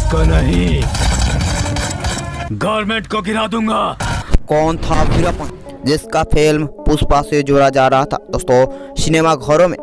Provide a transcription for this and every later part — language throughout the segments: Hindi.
इसको नहीं, गवर्नमेंट को गिरा दूंगा। कौन था वीरप्पन जिसका फिल्म पुष्पा से जोड़ा जा रहा था? दोस्तों, सिनेमा घरों में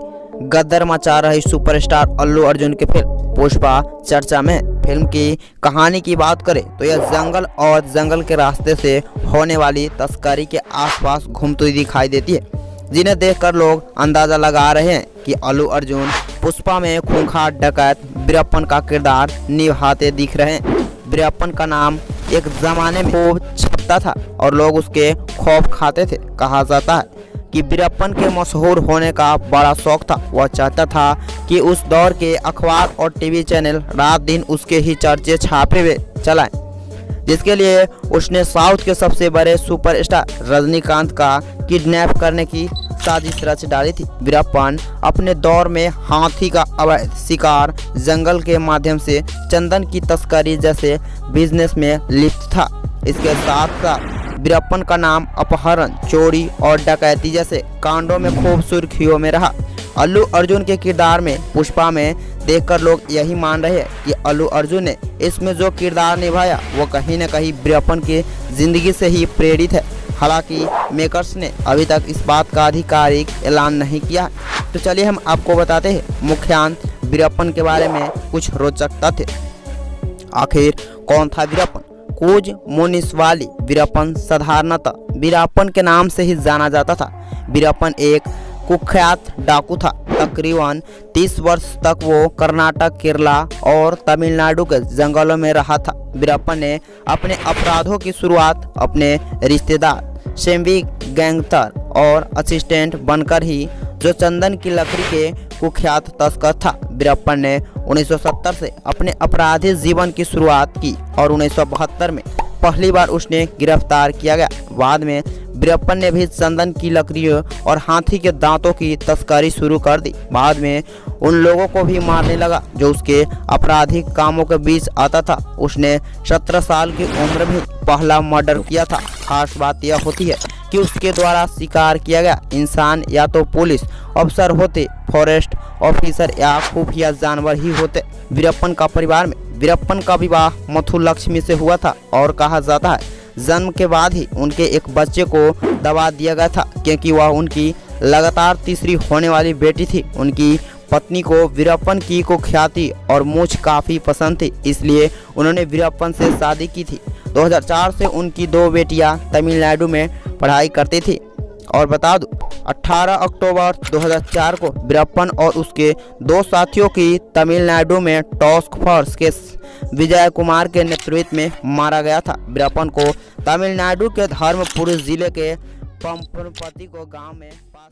गदर मचा रही सुपरस्टार अल्लू अर्जुन की फिल्म पुष्पा चर्चा में है। फिल्म की कहानी की बात करें तो यह जंगल और जंगल के रास्ते से होने वाली तस्करी के आसपास घूमती दिखाई देती है, जिन्हें देखकर लोग अंदाजा लगा रहे हैं कि अल्लू अर्जुन पुष्पा में खूंखार डकैत वीरप्पन का किरदार निभाते दिख रहे हैं। वीरप्पन का नाम एक जमाने में खूब छपता था और लोग उसके खौफ खाते थे। कहा जाता है कि वीरप्पन के मशहूर होने का बड़ा शौक था। वह चाहता था कि उस दौर के अखबार और टीवी चैनल रात दिन उसके ही चर्चे छापे हुए चलाएं, जिसके लिए उसने साउथ के सबसे बड़े सुपरस्टार रजनीकांत का किडनैप करने की साजिश रच डाली थी। वीरप्पन अपने दौर में हाथी का अवैध शिकार, जंगल के माध्यम से चंदन की तस्करी जैसे बिजनेस में लिप्त था। इसके साथ साथ वीरप्पन का नाम अपहरण, चोरी और डकैती जैसे कांडों में खूब सुर्खियों में रहा। अल्लू अर्जुन के किरदार में पुष्पा में देखकर लोग यही मान रहे हैं कि अल्लू अर्जुन ने इसमें जो किरदार निभाया वो कहीं न कहीं वीरप्पन की जिंदगी से ही प्रेरित है। हालांकि मेकर्स ने अभी तक इस बात का आधिकारिक ऐलान नहीं किया। तो चलिए हम आपको बताते हैं मुख्यांश वीरप्पन के बारे में कुछ रोचक तथ्य। आखिर कौन था वीरप्पन? कूज मुनिसवाली वीरप्पन साधारणतः वीरप्पन के नाम से ही जाना जाता था। वीरप्पन एक कुख्यात डाकू था। तकरीबन 30 वर्ष तक वो कर्नाटक, केरला और तमिलनाडु के जंगलों में रहा था। वीरप्पन ने अपने अपराधों की शुरुआत अपने रिश्तेदार शेम्बी गैंगस्टर और असिस्टेंट बनकर ही, जो चंदन की लकड़ी के कुख्यात तस्कर था। वीरप्पन ने 1970 से अपने आपराधिक जीवन की शुरुआत की और 1972 में पहली बार उसने गिरफ्तार किया गया। बाद में वीरप्पन ने भी चंदन की लकड़ियों और हाथी के दांतों की तस्करी शुरू कर दी। बाद में उन लोगों को भी मारने लगा जो उसके आपराधिक कामों के बीच आता था। उसने 17 साल की उम्र में पहला मर्डर किया था। खास बात यह होती है कि उसके द्वारा शिकार किया गया इंसान या तो पुलिस अफसर होते, फॉरेस्ट ऑफिसर या खुफिया जानवर ही होते। वीरप्पन का परिवार में वीरप्पन का विवाह मथुलक्ष्मी से हुआ था और कहा जाता है जन्म के बाद ही उनके एक बच्चे को दबा दिया गया था, क्योंकि वह उनकी लगातार तीसरी होने वाली बेटी थी। उनकी पत्नी को वीरप्पन की कुख्याति और मूंछ काफ़ी पसंद थी, इसलिए उन्होंने वीरप्पन से शादी की थी। 2004 से उनकी 2 बेटियां तमिलनाडु में पढ़ाई करती थी। और बता दूं, 18 अक्टूबर 2004 को वीरप्पन और उसके 2 साथियों की तमिलनाडु में टास्क फोर्स के विजय कुमार के नेतृत्व में मारा गया था। वीरप्पन को तमिलनाडु के धर्मपुरी जिले के पंपरपति को गांव में पास